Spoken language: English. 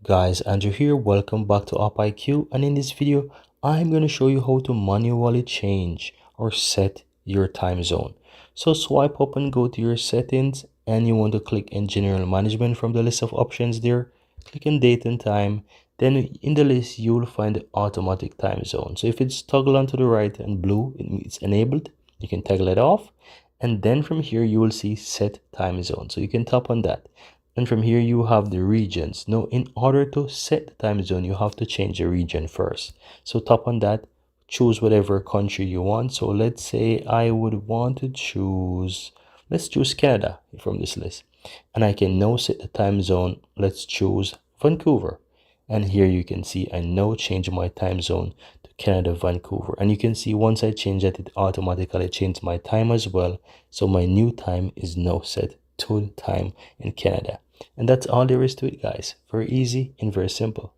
Guys, Andrew here. Welcome back to AppIQ, and in this video I'm going to show you how to manually change or set your time zone. So swipe up and go to your settings, and you want to click in general management from the list of options there. Click in date and time. Then in the list you will find the automatic time zone. So if it's toggled on to the right and blue, it's enabled. You can toggle it off, and then from here you will see set time zone. So you can tap on that. And from here you have the regions. Now, in order to set the time zone, you have to change the region first. So tap on that, choose whatever country you want. So let's say I would want to choose, let's choose Canada from this list. And I can now set the time zone. Let's choose Vancouver. And here you can see I now change my time zone to Canada, Vancouver. And you can see once I change that, it automatically changed my time as well. So my new time is now set to time in Canada. And that's all there is to it, guys. Very easy and very simple.